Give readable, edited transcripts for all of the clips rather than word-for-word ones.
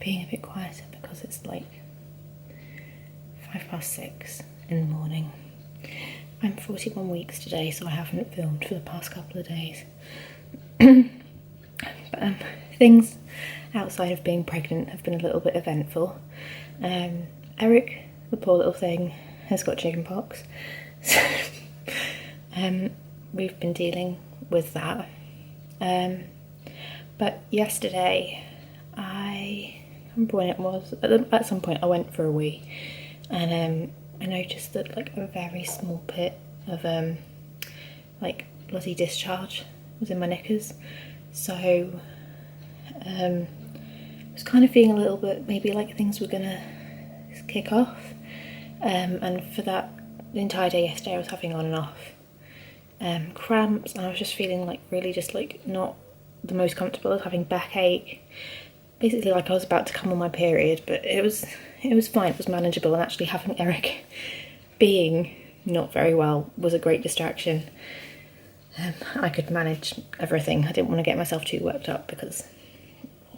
being a bit quieter because it's like 6:05 in the morning. I'm 41 weeks today, so I haven't filmed for the past couple of days. But things outside of being pregnant have been a little bit eventful. Eric, the poor little thing, has got chickenpox. So we've been dealing with that. But yesterday, I remember when it was, at some point I went for a wee, and I noticed that like a very small bit of like bloody discharge was in my knickers. So I was kind of feeling a little bit maybe like things were gonna kick off, and for that the entire day yesterday I was having on and off cramps, and I was just feeling like really just like not the most comfortable. I was having backache, basically like I was about to come on my period, but it was fine, it was manageable, and actually having Eric being not very well was a great distraction. I could manage everything. I didn't want to get myself too worked up because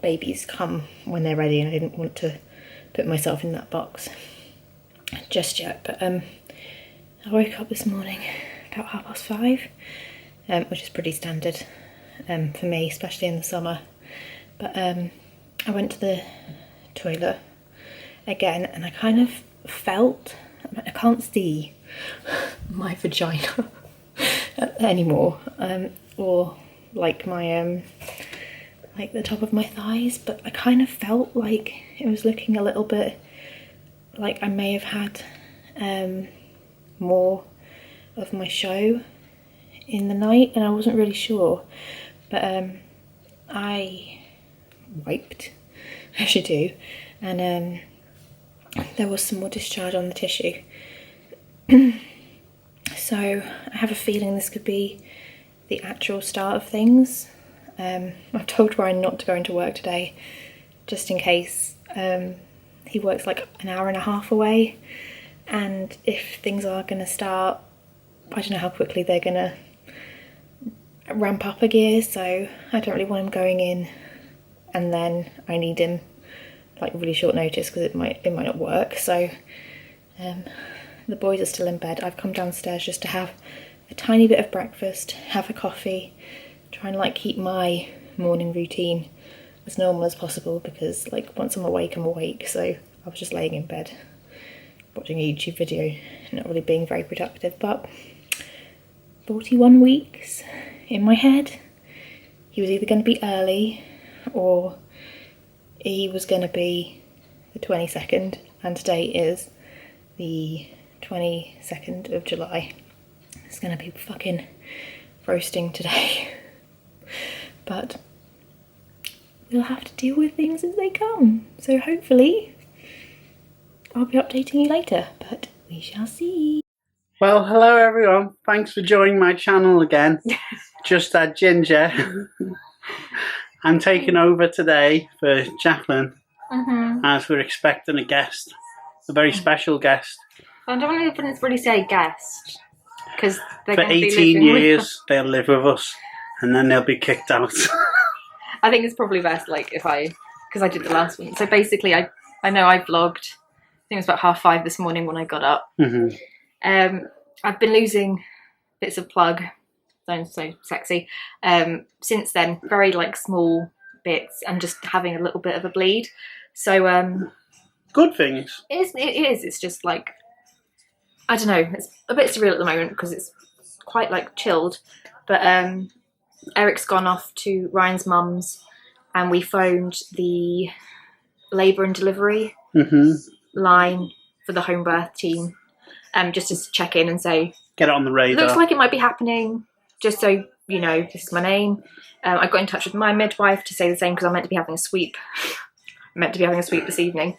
babies come when they're ready, and I didn't want to put myself in that box just yet. But I woke up this morning about 5:30, which is pretty standard for me, especially in the summer. But I went to the toilet again, and I kind of felt, I can't see my vagina anymore, or like my like the top of my thighs, but I kind of felt like it was looking a little bit like I may have had more of my show in the night, and I wasn't really sure. But I wiped, as you do, and there was some more discharge on the tissue. So I have a feeling this could be the actual start of things. I've told Ryan not to go into work today, just in case. He works like an hour and a half away, and if things are going to start, I don't know how quickly they're going to ramp up a gear, so I don't really want him going in and then I need him like really short notice, because it might not work. So the boys are still in bed. I've come downstairs just to have a tiny bit of breakfast, have a coffee, try and like keep my morning routine as normal as possible, because like once I'm awake, so I was just laying in bed watching a YouTube video, not really being very productive. But 41 weeks in my head, he was either going to be early or he was going to be the 22nd, and today is the 22nd of July. It's going to be fucking roasting today. But we'll have to deal with things as they come. So hopefully I'll be updating you later, but we shall see. Well, hello everyone. Thanks for joining my channel again. Just that Ginger. I'm taking over today for Jacqueline, as we're expecting a guest, a very special guest. I don't really say guest, because for 18 years they'll live with us, and then they'll be kicked out. I think it's probably best, like, because I did the last one. So basically, I know I vlogged, I think it was about 5:30 this morning when I got up. I've been losing bits of plug, sounds so sexy, since then, very like small bits, and just having a little bit of a bleed. So good things. It is. It's just like, I don't know, it's a bit surreal at the moment because it's quite like chilled. But Eric's gone off to Ryan's mum's, and we phoned the labour and delivery line for the home birth team, just to check in and say, get it on the radar. Looks like it might be happening, just so you know, this is my name. I got in touch with my midwife to say the same, because I'm meant to be having a sweep. This evening.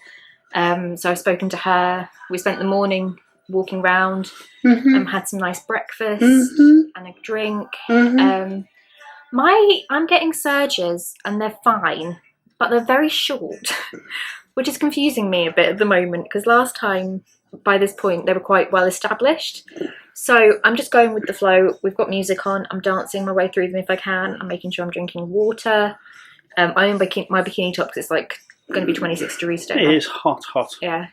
So I've spoken to her. We spent the morning walking round, had some nice breakfast and a drink. I'm getting surges and they're fine, but they're very short, which is confusing me a bit at the moment, because last time by this point they were quite well established. So I'm just going with the flow. We've got music on. I'm dancing my way through them if I can. I'm making sure I'm drinking water. I'm in my bikini top because it's like going to be 26 degrees today. It is hot. Yeah.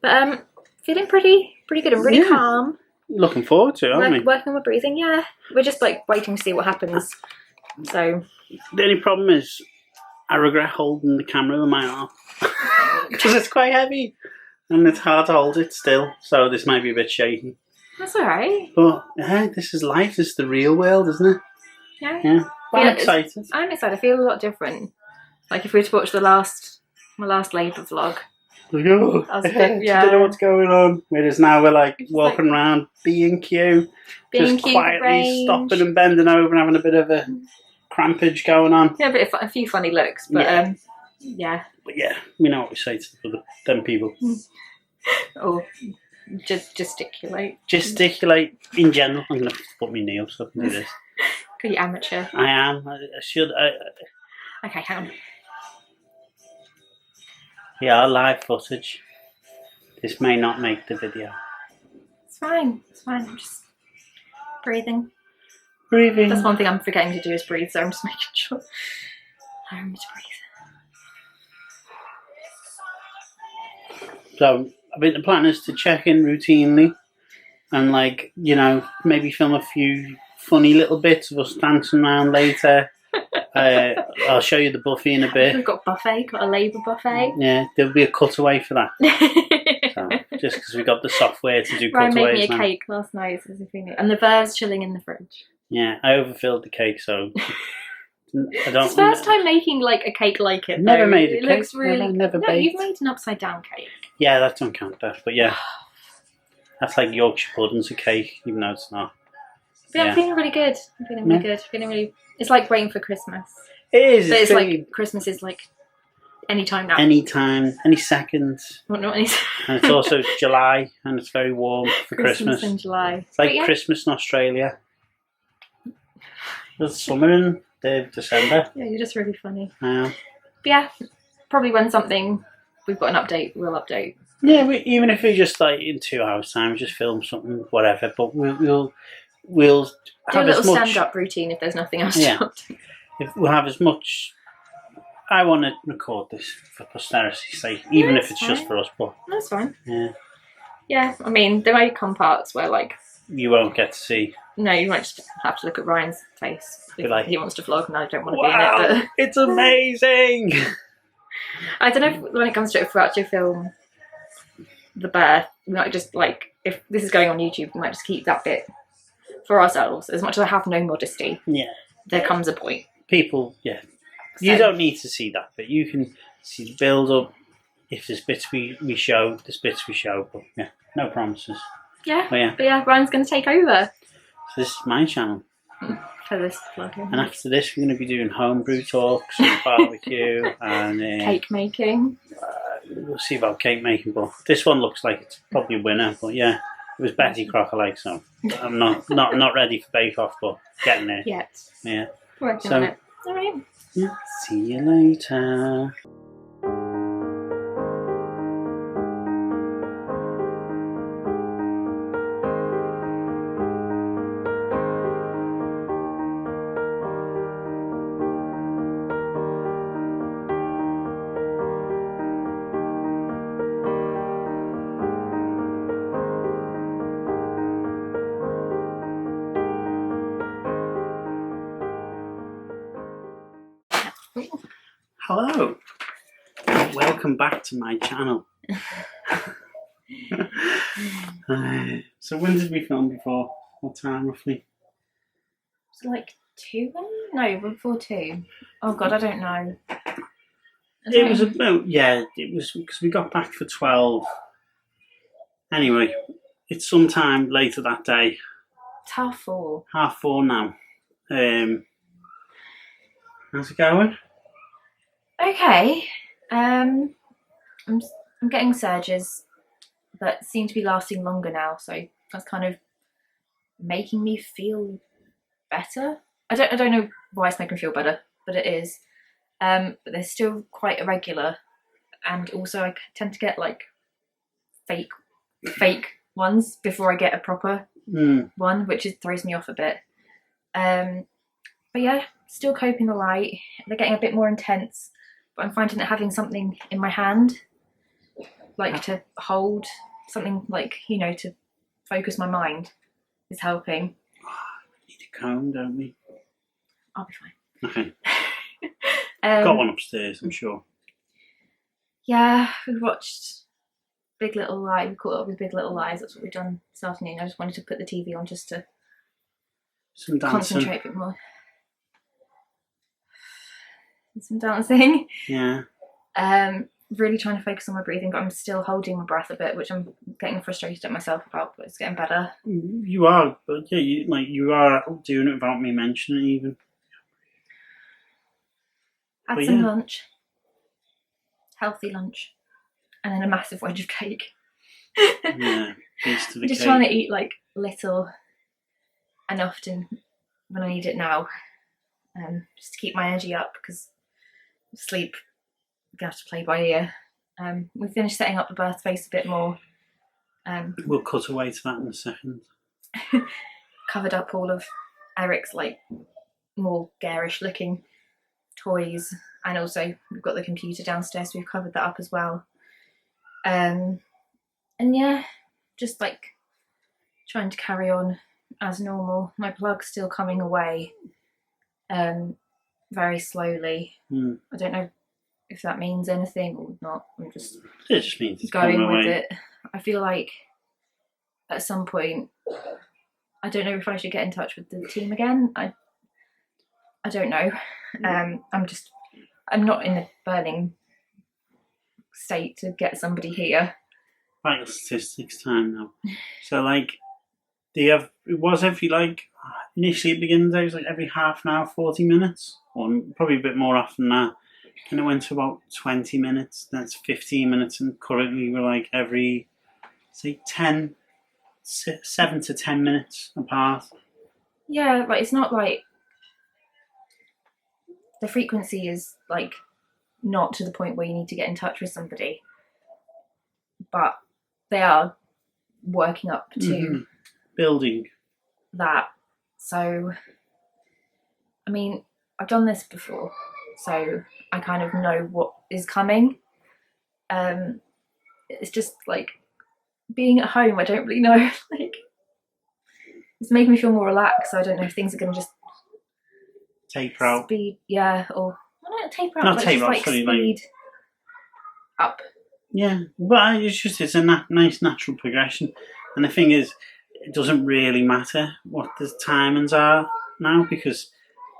But feeling pretty good and really calm. Looking forward to it, aren't we? Working with breathing, yeah. We're just like waiting to see what happens. So the only problem is I regret holding the camera with my arm because it's quite heavy and it's hard to hold it still. So this might be a bit shaky. That's all right. But yeah, this is life. This is the real world, isn't it? Yeah. Well, I'm excited. I'm excited. I feel a lot different. Like if we were to watch my last labour vlog. Like, oh, I don't know what's going on. Whereas now we're like walking around B&Q, just quietly stopping and bending over and having a bit of a crampage going on. Yeah, a few funny looks, but yeah. But yeah, we know what we say to them people. Or just gesticulate. Gesticulate in general. I'm going to put my knee up so I can do this. Are you amateur? I am. I should. Okay, hang on. Yeah, live footage. This may not make the video. It's fine. I'm just breathing. Breathing. That's one thing I'm forgetting to do is breathe, so I'm just making sure I remember to breathe. So, I think the plan is to check in routinely and, like, you know, maybe film a few funny little bits of us dancing around later. I'll show you the buffet in a bit. We've got a labour buffet. Yeah, there'll be a cutaway for that. So, just because we got the software to do Ryan cutaways. Made me a cake last night, and the Verve's chilling in the fridge. Yeah, I overfilled the cake, so I don't. It's the first time making like a cake like it. Never made a cake. It cake. looks really. Never no, baked. You've made an upside down cake. Yeah, that don't count that, but yeah, that's like Yorkshire pudding's a cake, even though it's not. Yeah, I'm feeling really good. Feeling really. It's like waiting for Christmas. It is. But it's like Christmas is like any time now. Any time, any second. Well, not any. And it's also July, and it's very warm for Christmas. in July. It's like Christmas in Australia. There's summer in December. Yeah, you're just really funny. Yeah. But yeah, probably when we've got an update, we'll update. Yeah, even if we just like in 2 hours' time, just film something, whatever. But we'll do have a little as much stand-up routine if there's nothing else. Yeah. To update. If we'll have as much. I want to record this for posterity's sake, even if it's just for us. But that's fine. Yeah. Yeah, I mean, there may come parts where like you won't get to see. No, you might just have to look at Ryan's face. If he wants to vlog and I don't want to Wow, be in it. But it's amazing! I don't know when it comes to it, if we actually film the birth, we might just like, if this is going on YouTube, we might just keep that bit for ourselves. As much as I have no modesty, there comes a point. People, you don't need to see that bit. You can see the build up. If there's bits we show, there's bits we show, but yeah, no promises. Yeah, but Ryan's going to take over. So this is my channel. For this vlog. And after this, we're going to be doing homebrew talks and barbecue and cake making. We'll see about cake making, but this one looks like it's probably a winner. But yeah, it was Betty Crocker-like, so I'm not ready for Bake Off, but getting there. Yet. Yeah. Working on it. All right. Yeah. See you later. Hello, welcome back to my channel. So when did we film before? What time roughly? Was it like 2? No, before 2. Oh god, I don't know. It was about, it was because we got back for 12. Anyway, it's sometime later that day. It's 4:30. 4:30 now. How's it going? Okay. I'm getting surges that seem to be lasting longer now, so that's kind of making me feel better. I don't know why it's making me feel better, but it is. But they're still quite irregular, and also I tend to get like fake ones before I get a proper one, which throws me off a bit. But yeah, still coping alright. They're getting a bit more intense but I'm finding that having something in my hand, like to hold, something like, you know, to focus my mind, is helping. We need a comb, don't we? I'll be fine. Okay. Got one upstairs, I'm sure. Yeah, we've watched Big Little Lies. We caught up with Big Little Lies. That's what we've done this afternoon. I just wanted to put the TV on just to Some dancing. concentrate a bit more. Some dancing. Yeah. Really trying to focus on my breathing, but I'm still holding my breath a bit, which I'm getting frustrated at myself about, but it's getting better. You are, but yeah, you are doing it without me mentioning it even. Had some lunch. Healthy lunch. And then a massive wedge of cake. Yeah, piece of the Just cake. trying to eat like little and often when I need it now, just to keep my energy up, because sleep, I'm gonna have to play by ear. We finished setting up the birth space a bit more. We'll cut away to that in a second. Covered up all of Eric's like more garish looking toys, and also we've got the computer downstairs, so we've covered that up as well. And yeah, just like trying to carry on as normal. My plug's still coming away very slowly. I don't know if that means anything or not. I'm just It just means it's going coming with away. it. I feel like at some point, I don't know if I should get in touch with the team again. I don't know. I'm not in a burning state to get somebody here. Vital statistics time now. So like, it was every like, initially at the beginning it was like every half an hour, 40 minutes, or probably a bit more often than that. And it went to about 20 minutes, then it's 15 minutes, and currently we're like every, say, 7 to 10 minutes apart. Yeah, like it's not like the frequency is like not to the point where you need to get in touch with somebody, but they are working up to building that. So, I mean, I've done this before, so I kind of know what is coming. It's just like being at home, I don't really know. Like, it's making me feel more relaxed, so I don't know if things are going to just taper out. Speed, yeah, or well, not taper out, Not but taper just out, like sorry, speed up. Yeah, but it's a nice natural progression. And the thing is, it doesn't really matter what the timings are now, because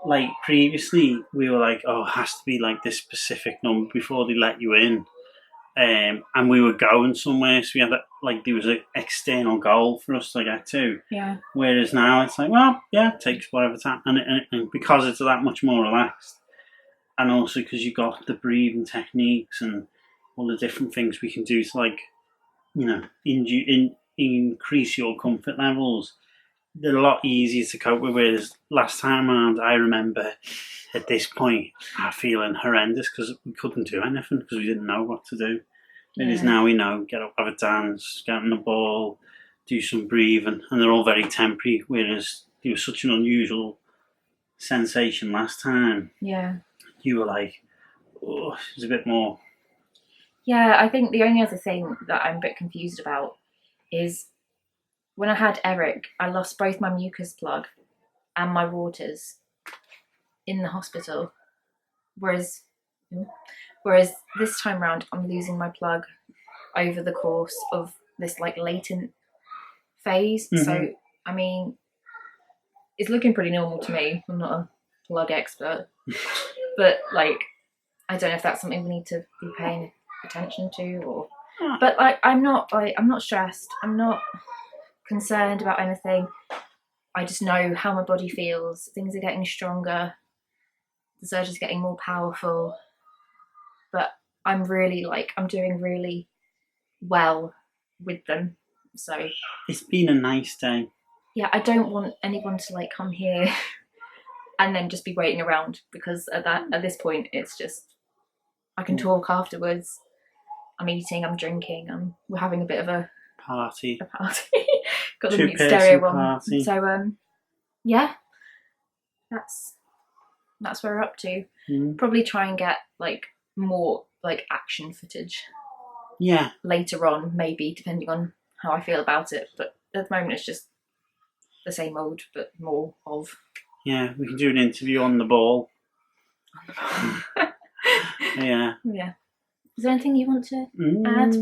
like previously we were like, oh, it has to be like this specific number before they let you in. And we were going somewhere, so we had there was an external goal for us to get to. Yeah. Whereas now it's like, well, yeah, it takes whatever time, and because it's that much more relaxed, and also because you've got the breathing techniques and all the different things we can do to, like, you know, increase your comfort levels, they're a lot easier to cope with. Whereas last time around, I remember at this point, I feeling horrendous because we couldn't do anything because we didn't know what to do. It is now we know, get up, have a dance, get on the ball, do some breathing, and they're all very temporary, whereas it was such an unusual sensation last time. Yeah. You were like, oh, it's a bit more. Yeah, I think the only other thing that I'm a bit confused about is when I had Eric, I lost both my mucus plug and my waters in the hospital. Whereas this time round, I'm losing my plug over the course of this like latent phase. So, I mean, it's looking pretty normal to me. I'm not a plug expert, but like, I don't know if that's something we need to be paying attention to, or. But like, I'm not stressed. I'm not concerned about anything. I just know how my body feels. Things are getting stronger. The surgery's getting more powerful. But I'm doing really well with them. So it's been a nice day. Yeah, I don't want anyone to like come here and then just be waiting around, because at this point it's just I can talk afterwards. I'm eating, I'm drinking, we're having a bit of a party. Got the mute stereo on. Party. So yeah, that's where we're up to. Probably try and get like more like action footage. Yeah. Later on, maybe, depending on how I feel about it. But at the moment, it's just the same old, but more of. Yeah, we can do an interview on the ball. Yeah. Yeah. Is there anything you want to add?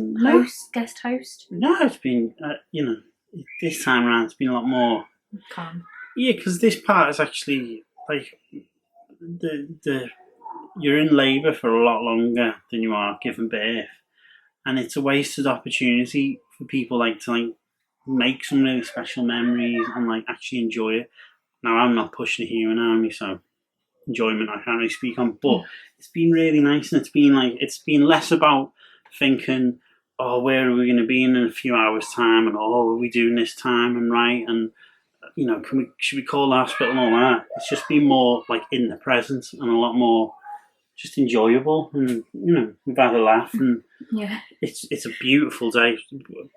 Guest host? No, it's been, this time around it's been a lot more calm. Yeah, because this part is actually like you're in labour for a lot longer than you are giving birth, and it's a wasted opportunity for people to make some really special memories and actually enjoy it. Now I'm not pushing it here and army, so enjoyment I can't really speak on, but it's been really nice, and it's been less about thinking, oh, where are we going to be in a few hours time, and oh, are we doing this time and right, and should we call the hospital and all that. It's just been more in the present and a lot more just enjoyable, and we've had a laugh, and it's a beautiful day.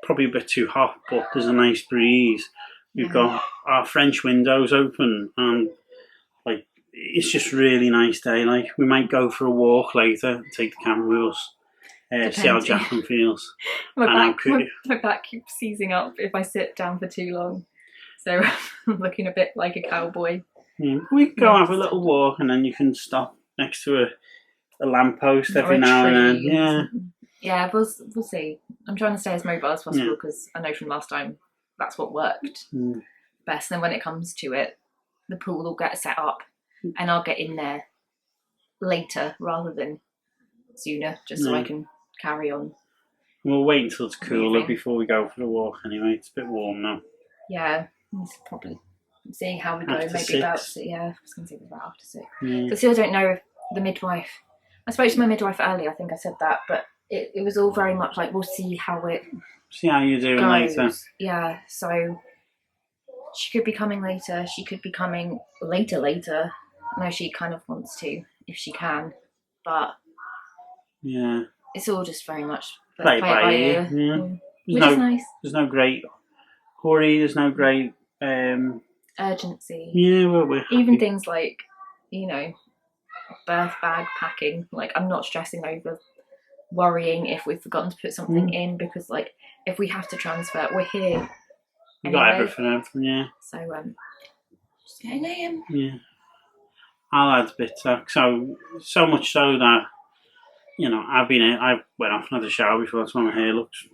Probably a bit too hot, but there's a nice breeze. We've got our French windows open, and it's just a really nice day. We might go for a walk later, take the camera with us, see how Jacqueline feels. My back keeps seizing up if I sit down for too long. So I'm looking a bit like a cowboy. Yeah, we can go have a little walk, and then you can stop next to a lamppost every now and then. Yeah. Yeah, we'll see. I'm trying to stay as mobile as possible because I know from last time that's what worked best. And then when it comes to it, the pool will get set up and I'll get in there later rather than sooner, just so I can carry on. We'll wait until it's cooler before we go for the walk anyway. It's a bit warm now. Yeah, it's probably seeing how we go. After maybe 6. About 6. Yeah, I was going to say about after 6. Yeah. I still don't know if the midwife. I spoke to my midwife earlier. I think I said that, but it was all very much like we'll see how it. See how you're doing goes. later. Yeah, so she could be coming later. She could be coming later. I know she kind of wants to if she can, but yeah, it's all just very much play by ear. Yeah. Which is nice. There's no great hurry. There's no great urgency. Yeah, well, we're happy. Even things like birth bag packing. I'm not stressing over worrying if we've forgotten to put something in because if we have to transfer, we're here. We got everything, yeah. So just getting in. Yeah. I'll add a bit so much so that I went off and had a shower before, so my hair looks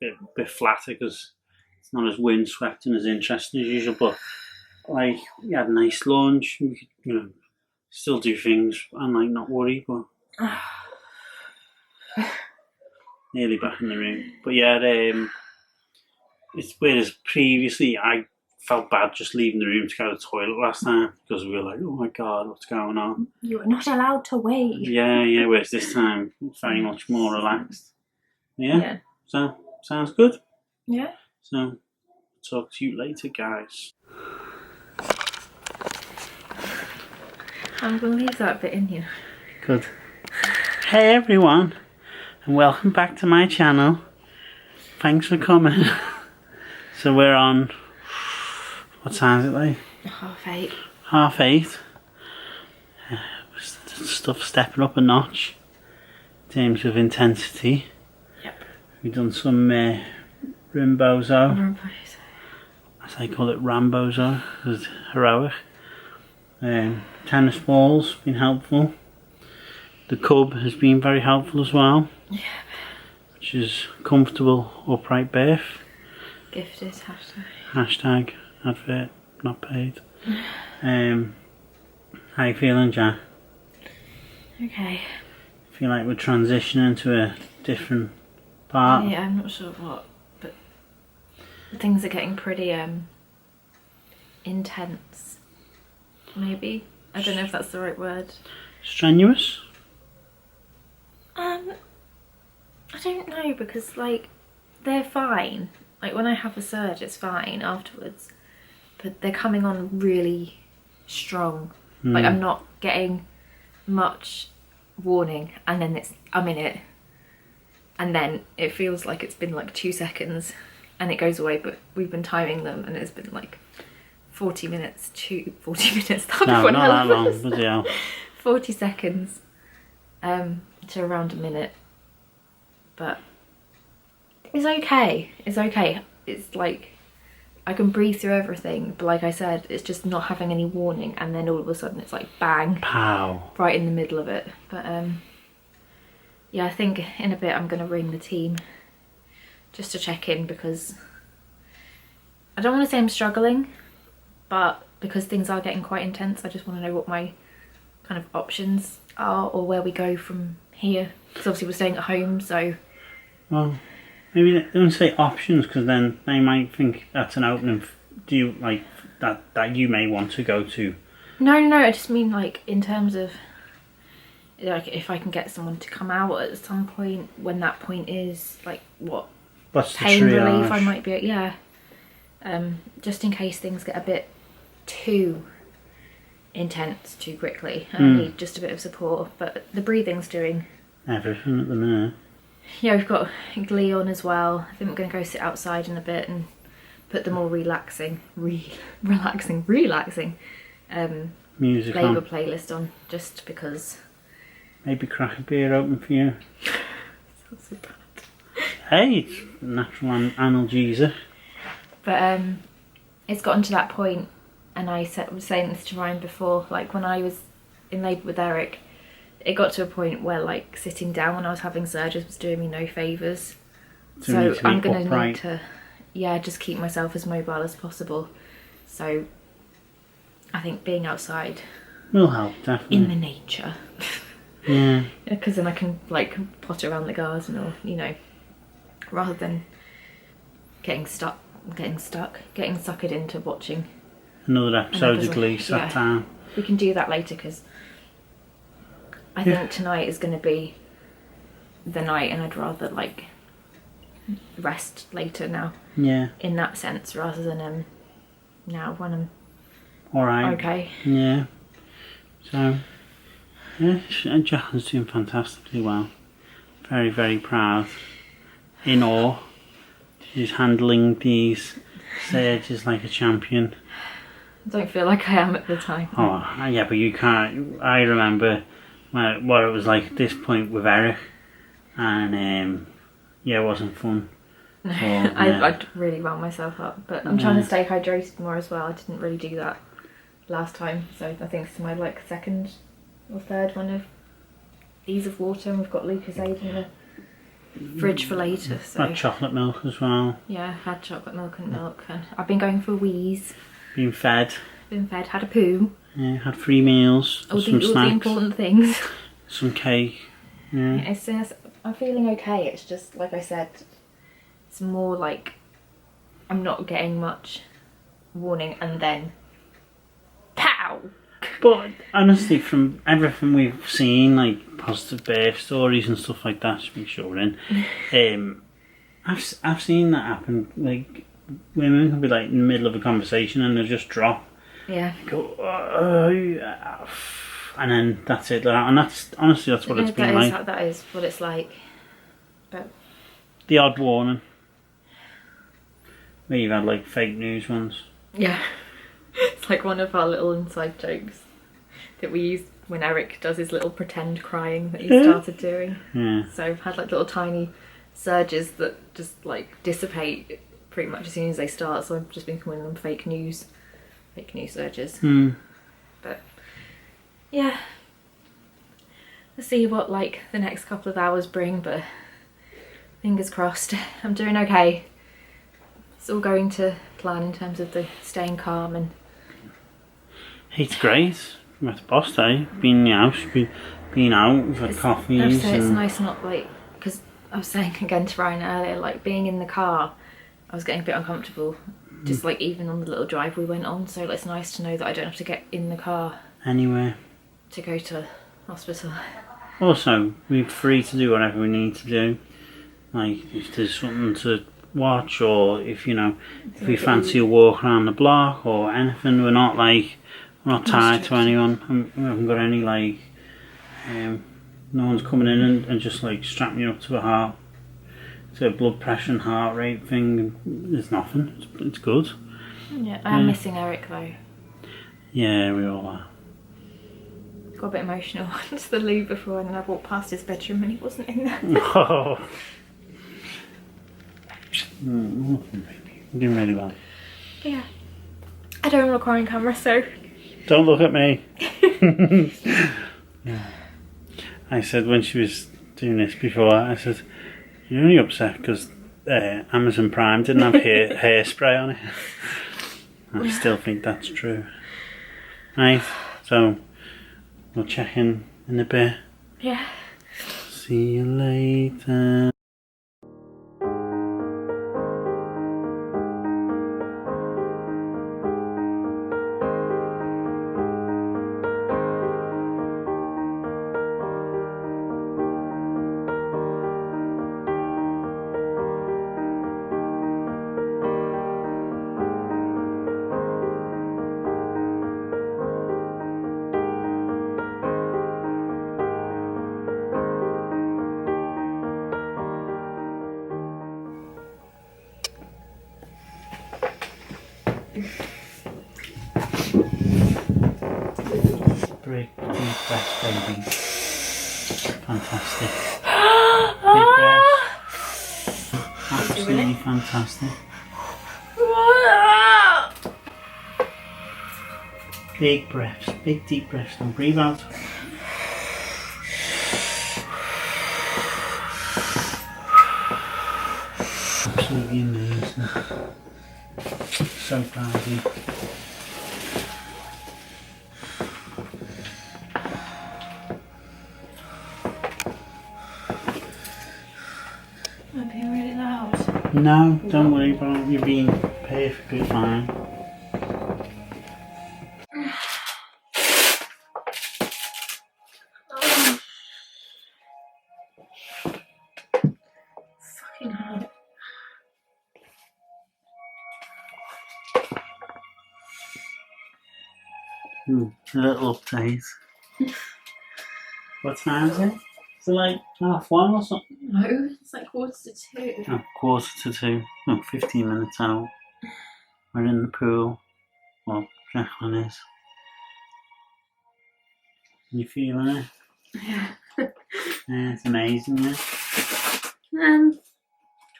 a bit flatter because it's not as windswept and as interesting as usual. But we had a nice lunch. We could still do things and not worry. But nearly back in the room. But yeah, it's whereas previously I felt bad just leaving the room to go to the toilet last time because we were like, oh my god, what's going on? You were not allowed to wait. Yeah, whereas this time it's very much more relaxed. Yeah. So sounds good. Yeah. So talk to you later, guys. I'm going to leave that bit in here. Good. Hey everyone, and welcome back to my channel. Thanks for coming. So we're on, what time is it like? 8:30. 8:30. Stuff stepping up a notch in terms of intensity. Yep. We've done some Rimbozo. As I call it, Rambozo, because it's heroic. Tennis balls been helpful. The cub has been very helpful as well. Yeah. Which is comfortable upright birth. Gifted #. Hashtag advert not paid. How you feeling, Jack? Okay. Feel like we're transitioning to a different part. Yeah, I'm not sure what, but things are getting pretty intense. Maybe. I don't know if that's the right word. Strenuous? I don't know because they're fine. When I have a surge, it's fine afterwards. But they're coming on really strong. I'm not getting much warning, and then I'm in it, and then it feels like it's been 2 seconds, and it goes away. But we've been timing them, and it's been 40 minutes to 40 minutes. No, not that long. Bloody hell. 40 seconds. And to around a minute, but it's okay. It's okay. It's like I can breathe through everything, but like I said, it's just not having any warning, and then all of a sudden it's like bang, pow, right in the middle of it. But yeah, I think in a bit I'm gonna ring the team just to check in, because I don't want to say I'm struggling, but because things are getting quite intense, I just want to know what my kind of options are, or where we go from here, because obviously we're staying at home, so well, maybe don't say options, because then they might think that's an opening. Do you like that you may want to go to? No, I just mean like in terms of like if I can get someone to come out at some point, when that point is, like What's the pain triage? relief I might be, yeah, just in case things get a bit too intense too quickly. I need just a bit of support, but the breathing's doing Everything at the minute. Yeah, we've got Glee on as well. I think we're going to go sit outside in a bit and put the more relaxing Music Labour on. playlist on, just because. Maybe crack a beer open for you. It's not so bad. Hey, it's natural analgesia. But it's gotten to that point, and I was saying this to Ryan before, like when I was in labour with Eric, it got to a point where like sitting down when I was having surgeries was doing me no favours. So I'm going to need to, yeah, just keep myself as mobile as possible. So I think being outside will help, definitely. in the nature. Yeah. Because then I can like potter around the garden, or rather than getting suckered into watching Another episode of Glee sat down. We can do that later, because I think tonight is going to be the night, and I'd rather like rest later now. Yeah. In that sense, rather than now when I'm alright. Okay. Yeah. So yeah, Jacqueline's doing fantastically well. Very, very proud. In awe. She's handling these surges like a champion. I don't feel like I am at the time. Oh yeah, but you can't. I remember what it was like at this point with Eric, and yeah, it wasn't fun. No, I'd really wound myself up, but I'm trying to stay hydrated more as well. I didn't really do that last time, so I think it's my like second or third one of these of water, and we've got Lucozade in the fridge for later. So had chocolate milk as well. Yeah, had chocolate milk and milk, and I've been going for wheeze. Been fed. Had a poo. Yeah, had 3 meals. All some the snacks. important things. Some cake. Yeah. It's I'm feeling okay. It's just like I said, it's more like I'm not getting much warning, and then pow. But honestly, from everything we've seen, like positive birth stories and stuff like that, just make sure we're in. I've seen that happen. Like women can be like in the middle of a conversation and they'll just drop. Yeah. Go, and then that's it. And that's honestly what it's been like. That is what it's like. But the odd warning. Where you've had like fake news ones. Yeah. It's like one of our little inside jokes that we use when Eric does his little pretend crying that he started doing. Yeah. So I've had like little tiny surges that just like dissipate pretty much as soon as they start. So I've just been calling them fake news surges. But yeah, let's see what like the next couple of hours bring. But fingers crossed, I'm doing okay. It's all going to plan in terms of the staying calm and. It's great. I'm at the boss day. Been in the house. Been out. We've had coffees. It's nice not like, because I was saying again to Ryan earlier, like being in the car, I was getting a bit uncomfortable. Just like even on the little drive we went on. So it's nice to know that I don't have to get in the car anywhere to go to hospital. Also, we're free to do whatever we need to do. Like if there's something to watch, or if if we fancy a walk around the block or anything, we're not tied to anyone. We haven't got any like no one's coming in and just like strapping you up to a blood pressure and heart rate thing. There's nothing. It's good. Yeah, I am missing Eric though. Yeah, we all are. got a bit emotional. I went to the loo before and then I walked past his bedroom and he wasn't in there. Oh. You're doing really well. Yeah. I don't want to cry on camera, so... Don't look at me. Yeah. I said when she was doing this before, I said, you're only upset because Amazon Prime didn't have hairspray on it. I still think that's true. Right, so we'll check in a bit. Yeah. See you later. Big deep breath, baby. Fantastic. Big breath. Absolutely fantastic. Big breaths, big deep breaths. Now breathe out. Absolutely amazing. So proud of you. I'm being really loud. No, don't worry about it. You're being perfectly fine. Fucking hell. A little update. What time is it? Is it like 1:30 or something? No, it's like 1:45. Oh, 1:45. Oh, 15 minutes out. We're in the pool. Well, Jacqueline is. You feeling it? Yeah. Yeah, it's amazing, yeah. Trying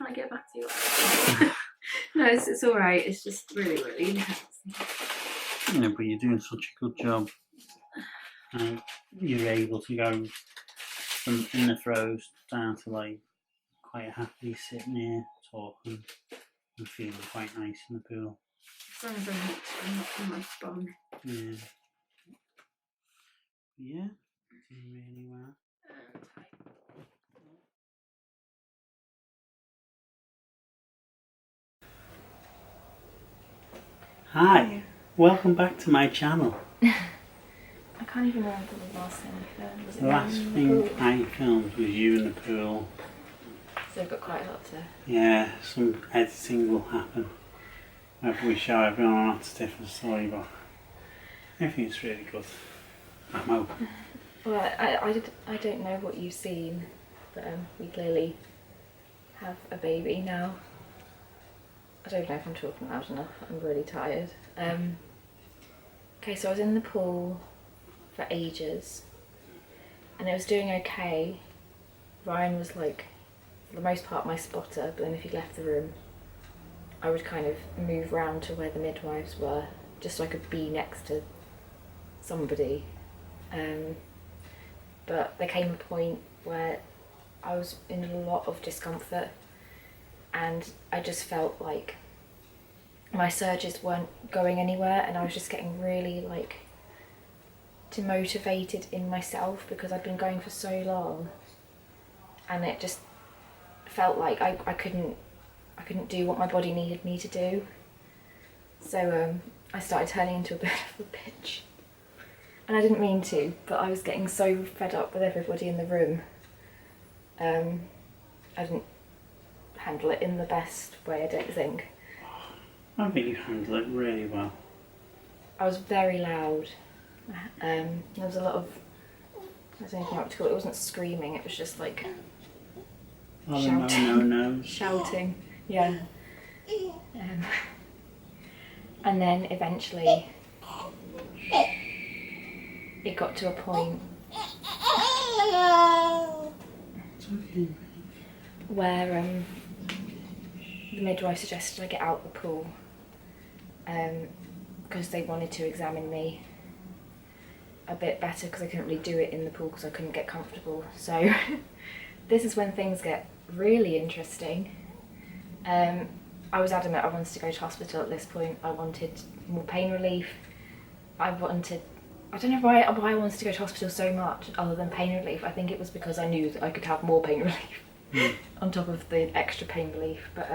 to get back to you. No, it's alright. It's just really, really intense. Yeah, but you're doing such a good job. And you're able to go from in the throes down to like quite happily sitting here talking and feeling quite nice in the pool. As long as I'm not on my bum. Yeah. Yeah, doing really well. Hi, welcome back to my channel. I can't even remember the last thing I filmed. Was it The last thing I filmed was you in the pool. So I've got quite a lot to... Yeah, some editing will happen. Whether we show everyone or not, it's a different story, but I think it's really good. I'm hoping. Well, I don't know what you've seen, but we clearly have a baby now. I don't know if I'm talking loud enough. I'm really tired. Okay, so I was in the pool for ages and it was doing okay. Ryan was like, for the most part, my spotter, but then if he left the room, I would kind of move round to where the midwives were, just so I could be next to somebody. But there came a point where I was in a lot of discomfort and I just felt like my surges weren't going anywhere and I was just getting really like demotivated in myself because I'd been going for so long and it just felt like I couldn't do what my body needed me to do. So I started turning into a bit of a bitch. And I didn't mean to, but I was getting so fed up with everybody in the room. I didn't handle it in the best way, I don't think. I think you handled it really well. I was very loud. There was a lot of, I don't know what to call it, it wasn't screaming, it was just like shouting. No. Shouting, yeah. And then eventually it got to a point where the midwife suggested I get out the pool because they wanted to examine me a bit better because I couldn't really do it in the pool because I couldn't get comfortable. So this is when things get really interesting. I was adamant I wanted to go to hospital at this point. I wanted more pain relief. I don't know why I wanted to go to hospital so much other than pain relief. I think it was because I knew that I could have more pain relief on top of the extra pain relief. But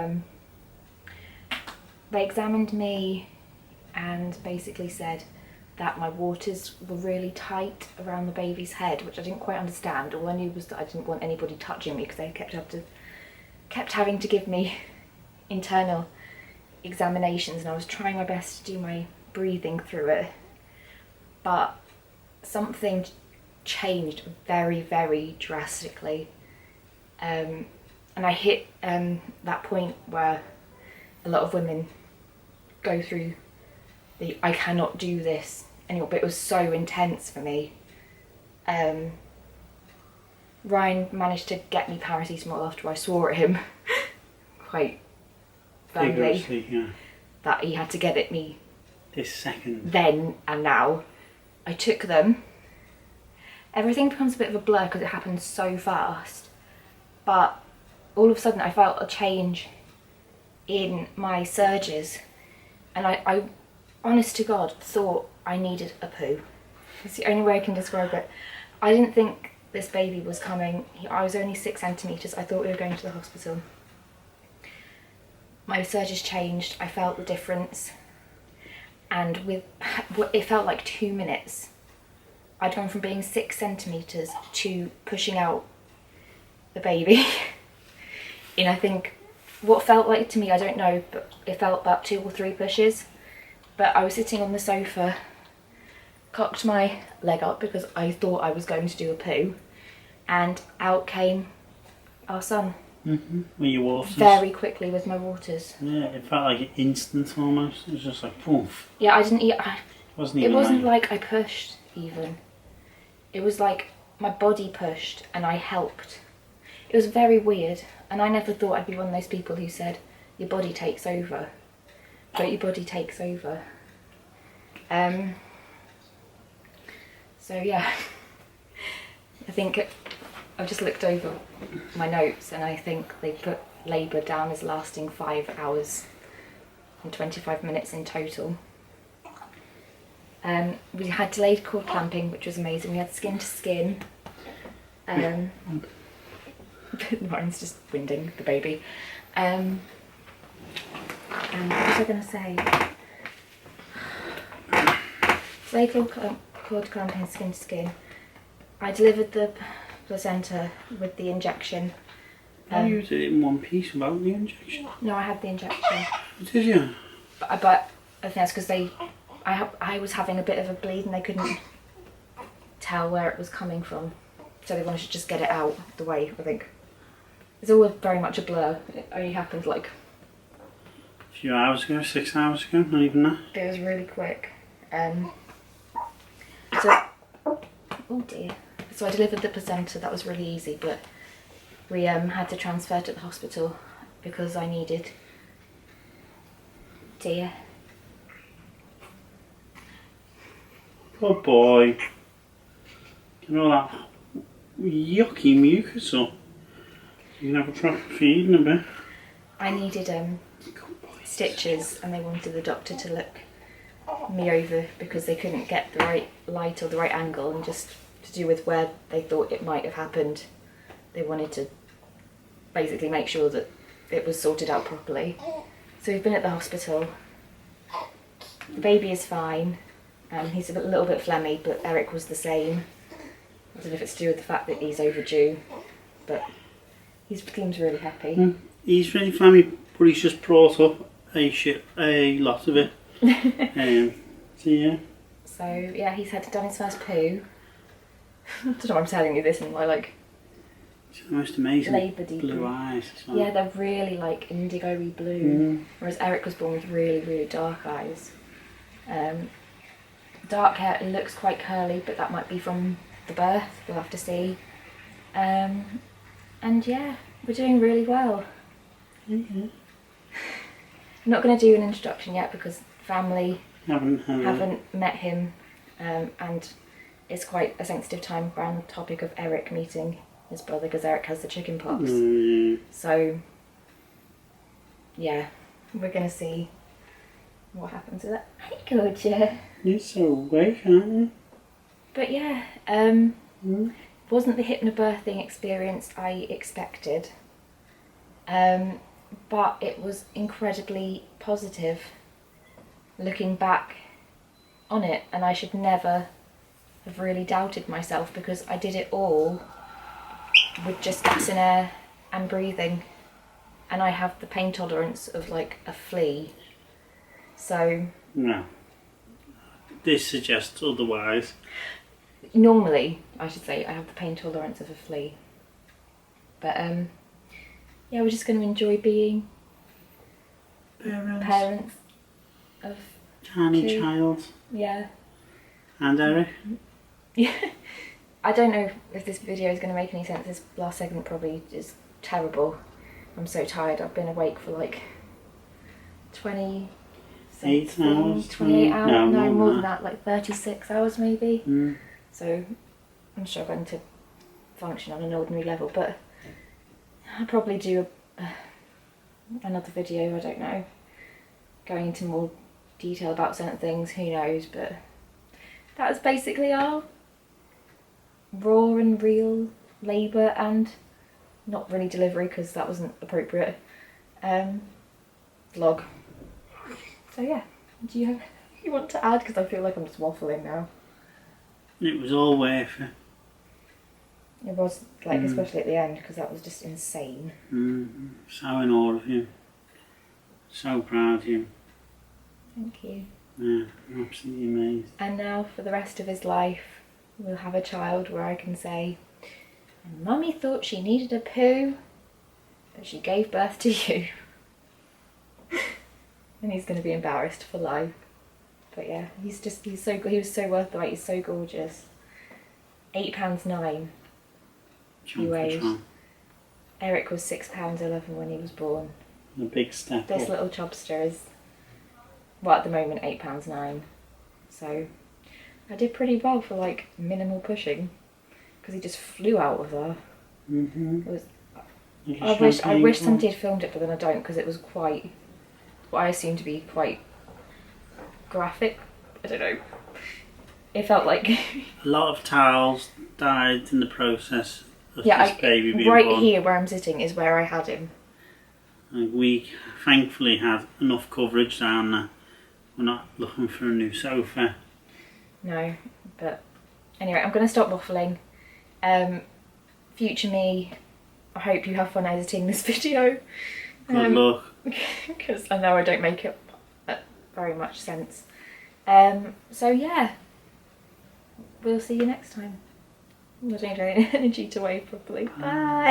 they examined me and basically said that my waters were really tight around the baby's head, which I didn't quite understand. All I knew was that I didn't want anybody touching me because they kept having to give me internal examinations, and I was trying my best to do my breathing through it. But something changed very, very drastically. And I hit that point where a lot of women go through the I cannot do this anymore, but it was so intense for me. Ryan managed to get me paracetamol after I swore at him quite firmly that he had to get at me this second. Then and now. I took them. Everything becomes a bit of a blur because it happened so fast, but all of a sudden I felt a change in my surges, and I honest to God thought I needed a poo. It's the only way I can describe it. I didn't think this baby was coming. I was only 6 centimetres. I thought we were going to the hospital. My surges changed. I felt the difference. And it felt like 2 minutes. I'd gone from being 6 centimetres to pushing out the baby in, I think, what felt like to me, I don't know, but it felt about 2 or 3 pushes. But I was sitting on the sofa, cocked my leg up because I thought I was going to do a poo, and out came our son. With your waters. Very quickly with my waters. Yeah, it felt like instant almost. It was just like poof. Yeah, I didn't. It wasn't like I pushed even. It was like my body pushed and I helped. It was very weird, and I never thought I'd be one of those people who said your body takes over, but your body takes over. So yeah, I think I've just looked over my notes and I think they put labour down as lasting 5 hours and 25 minutes in total. We had delayed cord clamping, which was amazing. We had skin to skin. Ryan's just winding the baby. And what was I going to say? Delayed cord clamping, skin to skin. I delivered the placenta with the injection. You did it in one piece without the injection? No, I had the injection. Did you? But I think that's because I was having a bit of a bleed and they couldn't tell where it was coming from, so they wanted to just get it out the way. I think it's all very much a blur. It only happened like a few hours ago, 6 hours ago, not even that. It was really quick. So, oh dear. So I delivered the placenta. That was really easy, but we had to transfer to the hospital because I needed. Dear. Good boy. Get all that yucky mucus up. You can have a proper feed in a bit. I needed stitches, and they wanted the doctor to look me over because they couldn't get the right light or the right angle, and just to do with where they thought it might have happened, they wanted to basically make sure that it was sorted out properly. So we've been at the hospital. The baby is fine. He's a little bit phlegmy, but Eric was the same. I don't know if it's to do with the fact that he's overdue, but he seems really happy. He's really phlegmy, but he's just brought up a lot of it. So yeah. So yeah, he's done his first poo. I don't know why I'm telling you this in my it's the most amazing labour-y blue eyes as well. Yeah, they're really like indigo-y blue, whereas Eric was born with really, really dark eyes. dark hair. It looks quite curly, but that might be from the birth. We'll have to see. And yeah, we're doing really well. Okay. I'm not going to do an introduction yet because family Haven't met him, and it's quite a sensitive time around the topic of Eric meeting his brother because Eric has the chicken pox. So yeah, we're going to see what happens with that. Hey, Georgia. You're so awake, aren't you? But yeah, wasn't the hypnobirthing experience I expected, but it was incredibly positive looking back on it, and I should never have really doubted myself because I did it all with just gas in air and breathing, and I have the pain tolerance of like a flea, so No. This suggests otherwise. normally I should say I have the pain tolerance of a flea, but yeah, we're just going to enjoy being parents of Tiny two. child. Yeah. And Eric? Yeah. I don't know if this video is going to make any sense. This last segment probably is terrible. I'm so tired. I've been awake for like 28 hours. No, more than that, like 36 hours maybe. So I'm struggling to function on an ordinary level, but I'll probably do another video, I don't know, going into more detail about certain things, who knows, but that was basically our raw and real labour and not really delivery because that wasn't appropriate vlog. So yeah, do you want to add, because I feel like I'm just waffling now. It was all worth it. It was, like, especially at the end, because that was just insane. So in awe of you. So proud of you. Thank you. Yeah, absolutely amazed. And now for the rest of his life, we'll have a child where I can say, Mummy thought she needed a poo, but she gave birth to you. And he's going to be embarrassed for life. But yeah, he was so worth the wait. He's so gorgeous. £8.9 he weighed. Eric was £6.11 when he was born. A big step This up. little chobster is, well, at the moment, £8.9. So I did pretty well for like minimal pushing because he just flew out of there. It was, I wish somebody had filmed it, but then I don't, because it was quite what I assume to be quite graphic. I don't know. It felt like A lot of towels died in the process of this baby being right born. here where I'm sitting is where I had him. We thankfully had enough coverage down there. We're not looking for a new sofa. No, but anyway, I'm going to stop waffling. Future me, I hope you have fun editing this video. Good luck. Because I know I don't make it very much sense. So yeah, we'll see you next time. I don't have any energy to wave properly. Bye!